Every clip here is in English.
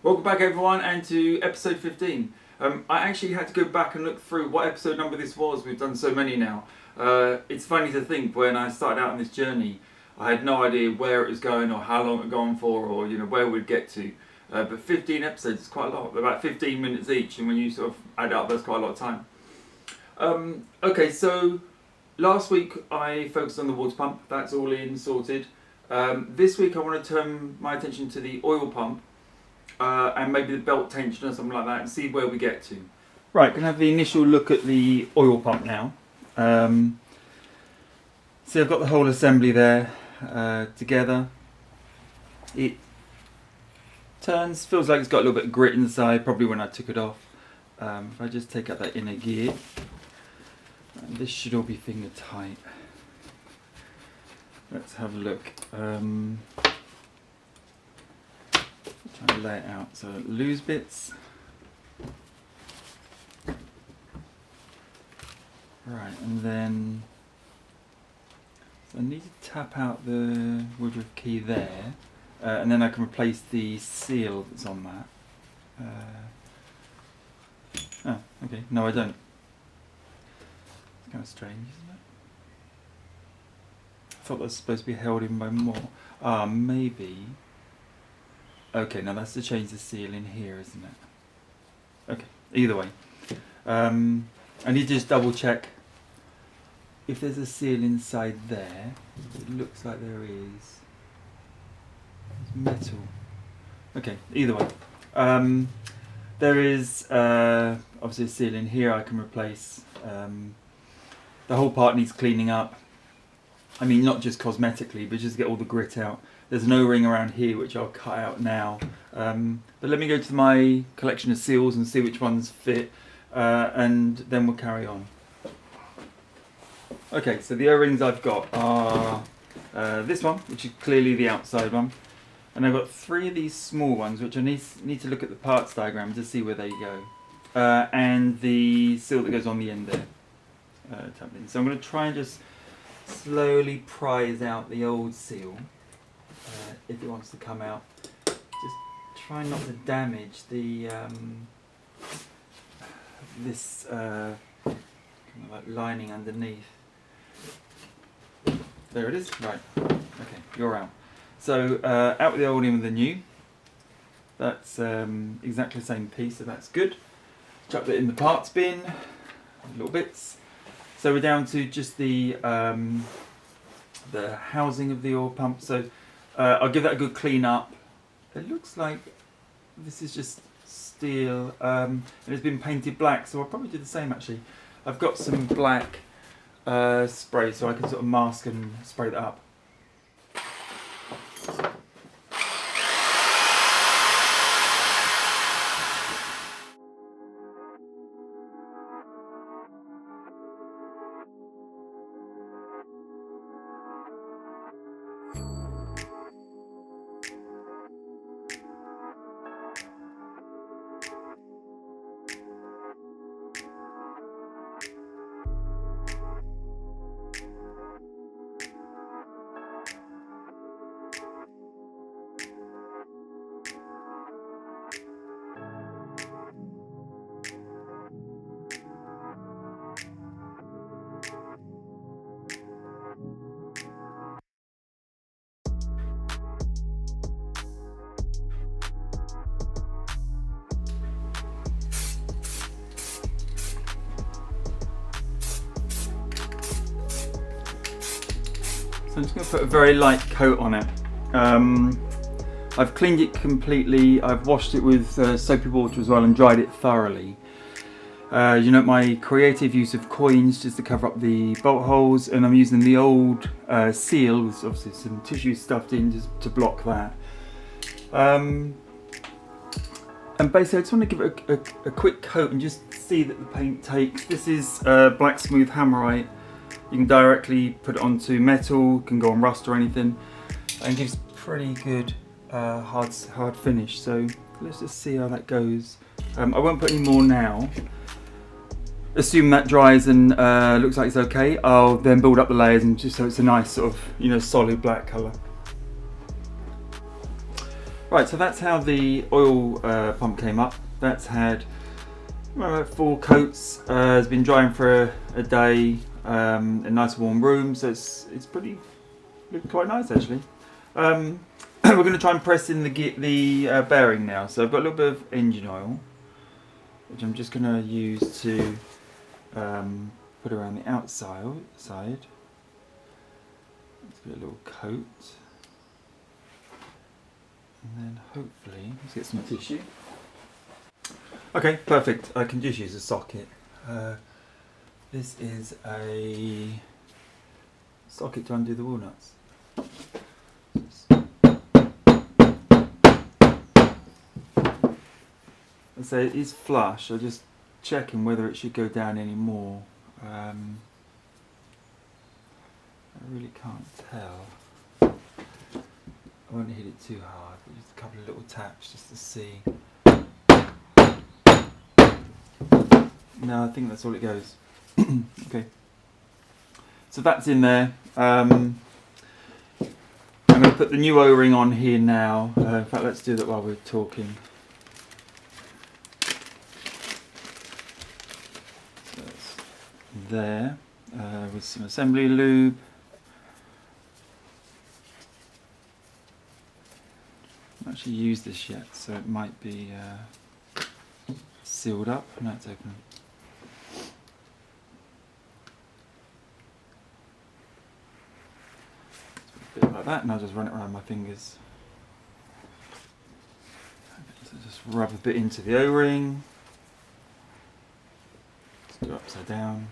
Welcome back everyone and to episode 15. I actually had to go back and look through what episode number this was. We've done so many now. It's funny to think when I started out on this journey, I had no idea where it was going or how long it had gone for or where we'd get to. But 15 episodes is quite a lot. They're about 15 minutes each, and when you sort of add it up, that's quite a lot of time. Okay, so last week I focused on the water pump. That's all in, sorted. This week I want to turn my attention to the oil pump. And maybe the belt tension or something like that, and see where we get to. Right, going to have the initial look at the oil pump now. See, I've got the whole assembly there together. It turns, feels like it's got a little bit of grit inside, probably when I took it off. If I just take out that inner gear, and this should all be finger tight. Let's have a look. Trying to lay it out so I don't lose bits. Right, and then so I need to tap out the woodruff key there, and then I can replace the seal that's on that. Oh, okay. No, I don't. It's kind of strange, isn't it? I thought that was supposed to be held in by more. Maybe. Okay, now that's to change the seal in here, isn't it? Okay, either way. I need to just double check if there's a seal inside there. It looks like there is. It's metal. Okay, either way. There is obviously a seal in here I can replace. The whole part needs cleaning up. I mean, not just cosmetically, but just to get all the grit out. There's an O-ring around here which I'll cut out now. But let me go to my collection of seals and see which ones fit, and then we'll carry on. Okay, so the O-rings I've got are this one, which is clearly the outside one. And I've got 3 of these small ones, which I need to look at the parts diagram to see where they go. And the seal that goes on the end there. So I'm going to try and just slowly prise out the old seal. If it wants to come out, just try not to damage the this kind of like lining underneath. There it is. Right. Okay, you're out. So out with the old, in with the new. That's exactly the same piece, so that's good. Chuck that in the parts bin. Little bits. So we're down to just the housing of the oil pump. So I'll give that a good clean up. It looks like this is just steel and it's been painted black, so I'll probably do the same actually. I've got some black spray so I can sort of mask and spray that up. So I'm just going to put a very light coat on it. I've cleaned it completely. I've washed it with soapy water as well and dried it thoroughly. My creative use of coins just to cover up the bolt holes, and I'm using the old seal with obviously some tissue stuffed in just to block that. And basically I just want to give it a quick coat and just see that the paint takes. This is black smooth hammerite. You can directly put it onto metal, can go on rust or anything, and gives pretty good hard finish. So let's just see how that goes. I won't put any more now. Assume that dries and looks like it's okay. I'll then build up the layers and just so it's a nice sort of solid black colour. Right, so that's how the oil pump came up. That's had 4 coats. It's been drying for a day in a nice warm room, so it's pretty looking quite nice actually. We're going to try and press in the bearing now. So I've got a little bit of engine oil, which I'm just going to use to put around the outside. Let's get a little coat. And then hopefully, let's get some tissue. Okay, perfect. I can just use a socket. This is a socket to undo the walnuts. So it is flush. I'm just checking whether it should go down any more. I really can't tell. I won't hit it too hard, but just a couple of little taps just to see. No, I think that's all it goes. Okay. So that's in there. I'm going to put the new O-ring on here now. In fact, let's do that while we're talking. So it's there with some assembly lube. I haven't actually used this yet, so it might be sealed up. No, it's open. A bit like that, and I'll just run it around my fingers. So just rub a bit into the O-ring. Just do it upside down.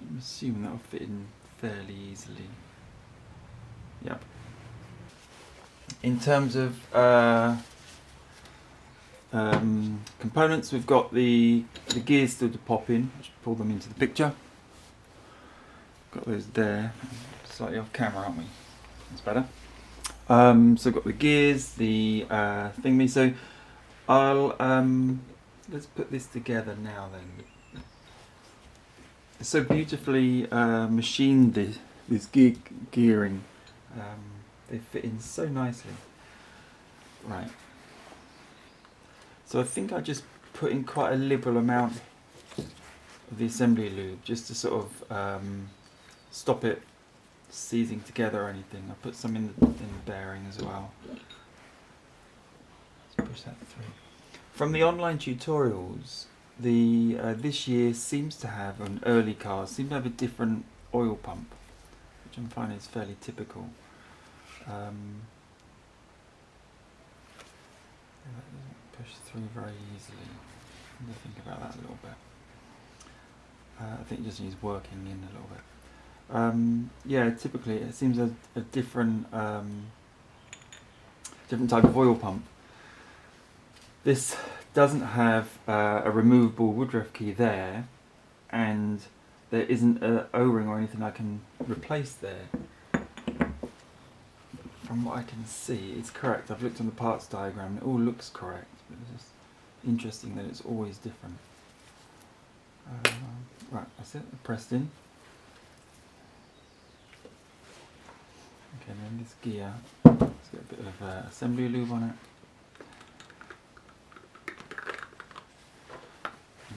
I'm assuming that'll fit in fairly easily. Yep. In terms of components, we've got the gears still to pop in. Let's pull them into the picture. Got those there. Slightly off camera, aren't we? That's better. So I've got the gears, the thingy. So I'll let's put this together now. Then it's so beautifully machined. This gearing. They fit in so nicely. Right. So I think I just put in quite a liberal amount of the assembly lube just to sort of stop it seizing together or anything. I put some in the bearing as well. Let's push that through. From the online tutorials, the this year seems to have, on early cars, seem to have a different oil pump, which I'm finding is fairly typical. That doesn't push through very easily. I'm going to think about that a little bit. I think it just needs working in a little bit. Yeah, typically it seems a different different type of oil pump. This doesn't have a removable Woodruff key there, and there isn't an O-ring or anything I can replace there. From what I can see, it's correct. I've looked on the parts diagram and it all looks correct, but it's just interesting that it's always different. Right, that's it, pressed in. Okay, then this gear, let's get a bit of assembly lube on it.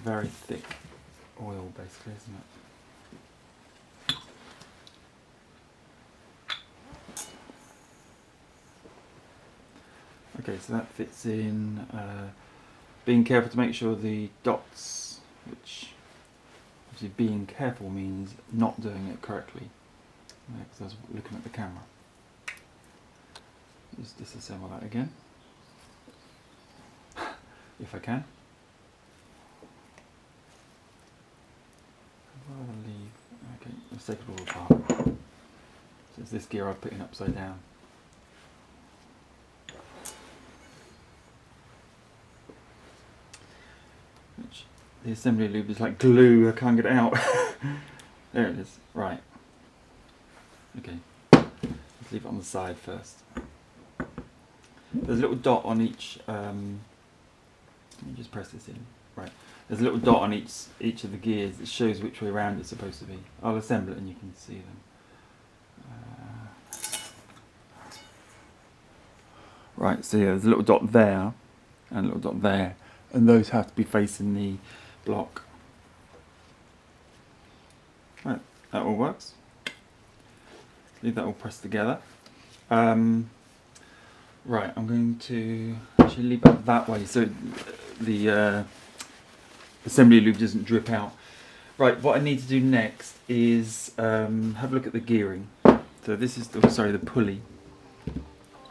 Very thick oil basically, isn't it? Okay, so that fits in. Being careful to make sure the dots, which obviously being careful means not doing it correctly, because I was looking at the camera. Just disassemble that again, if I can. I'd rather leave. Okay, let's take it all apart. So it's this gear I've put in upside down. The assembly lube is like glue, I can't get it out. There it is, right. Okay, let's leave it on the side first. There's a little dot on each, let me just press this in. Right, there's a little dot on each of the gears that shows which way around it's supposed to be. I'll assemble it and you can see them. Right, so yeah, there's a little dot there and a little dot there, and those have to be facing the block. Right, that all works. Leave that all pressed together. Right, I'm going to actually leave it that way so the assembly lube doesn't drip out. Right, what I need to do next is have a look at the gearing. So this is the pulley.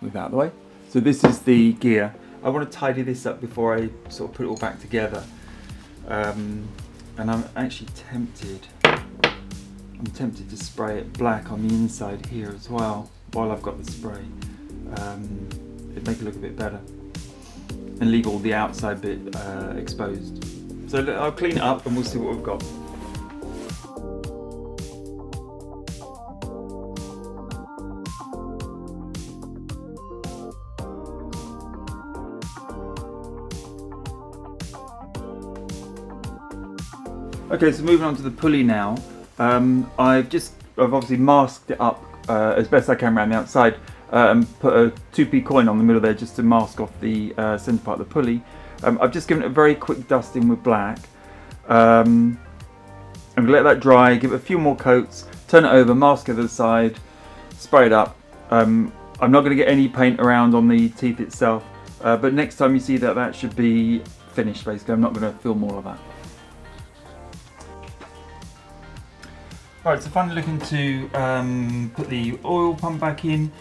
Move out of the way. So this is the gear. I want to tidy this up before I sort of put it all back together. And I'm actually tempted. I'm tempted to spray it black on the inside here as well while I've got the spray. It'd make it look a bit better and leave all the outside bit exposed. So I'll clean it up and we'll see what we've got. Okay, so moving on to the pulley now. I've obviously masked it up as best I can around the outside and put a 2p coin on the middle there just to mask off the centre part of the pulley. I've just given it a very quick dusting with black. I'm going to let that dry, give it a few more coats, turn it over, mask it to the side, spray it up. I'm not going to get any paint around on the teeth itself, but next time you see that, that should be finished basically. I'm not going to film all of that. Right, so finally looking to put the oil pump back in.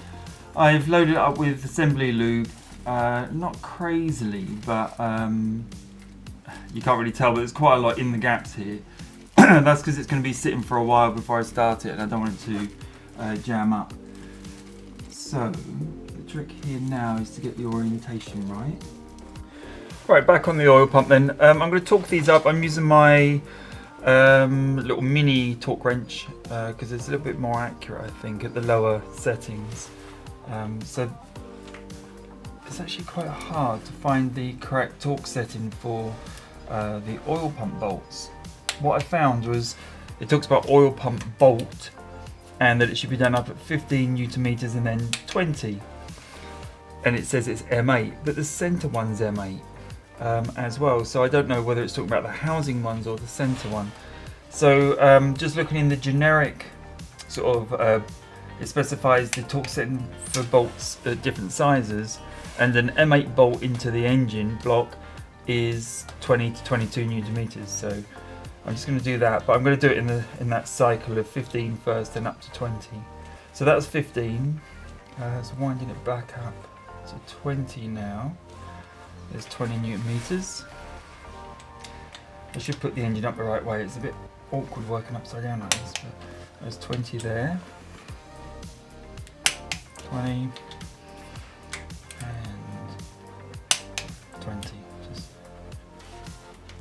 I've loaded it up with assembly lube, not crazily, but you can't really tell, but there's quite a lot in the gaps here. That's because it's going to be sitting for a while before I start it and I don't want it to jam up. So, the trick here now is to get the orientation right. Right, back on the oil pump then. I'm going to torque these up. I'm using my little mini torque wrench because it's a little bit more accurate, I think, at the lower settings. So it's actually quite hard to find the correct torque setting for the oil pump bolts. What I found was it talks about oil pump bolt and that it should be done up at 15 Newton meters and then 20, and it says it's M8, but the center one's M8 as well, so I don't know whether it's talking about the housing ones or the center one. So just looking in the generic sort of it specifies the torque setting for bolts at different sizes, and an M8 bolt into the engine block is 20 to 22 Newton meters. So I'm just going to do that, but I'm going to do it in that cycle of 15 first, then up to 20. So that was 15. So winding it back up to 20 now. There's 20 Newton meters. I should put the engine up the right way. It's a bit awkward working upside down like this, but there's 20 there. 20 and 20. Just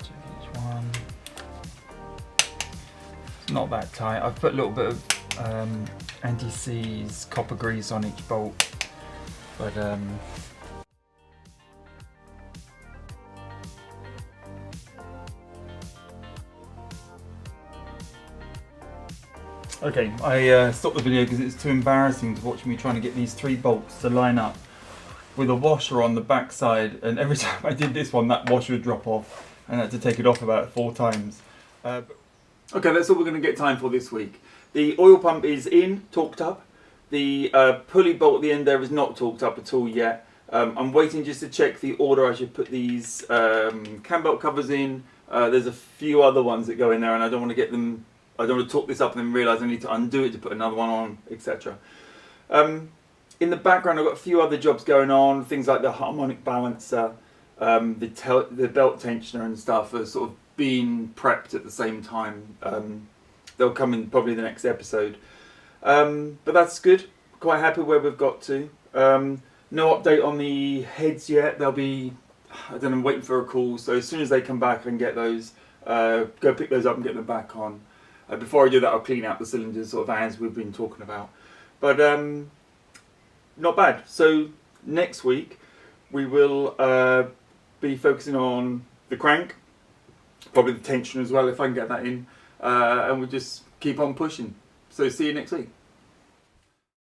check each one. It's not that tight. I've put a little bit of anti-seize copper grease on each bolt, but okay, I stopped the video because it's too embarrassing to watch me trying to get these 3 bolts to line up with a washer on the back side, and every time I did this one, that washer would drop off and I had to take it off about 4 times. Okay, that's all we're going to get time for this week. The oil pump is in, torqued up. The pulley bolt at the end there is not torqued up at all yet. I'm waiting just to check the order I should put these cam belt covers in. There's a few other ones that go in there and I don't want to get them. I don't want to torque this up and then realise I need to undo it to put another one on, etc. In the background I've got a few other jobs going on, things like the harmonic balancer, the belt tensioner and stuff are sort of being prepped at the same time. They'll come in probably the next episode. But that's good, quite happy where we've got to. No update on the heads yet, they'll be, I don't know, I'm waiting for a call, so as soon as they come back I can get those, go pick those up and get them back on. Before I do that, I'll clean out the cylinders, sort of as we've been talking about. But not bad. So next week we will be focusing on the crank, probably the tension as well if I can get that in, and we'll just keep on pushing. So see you next week.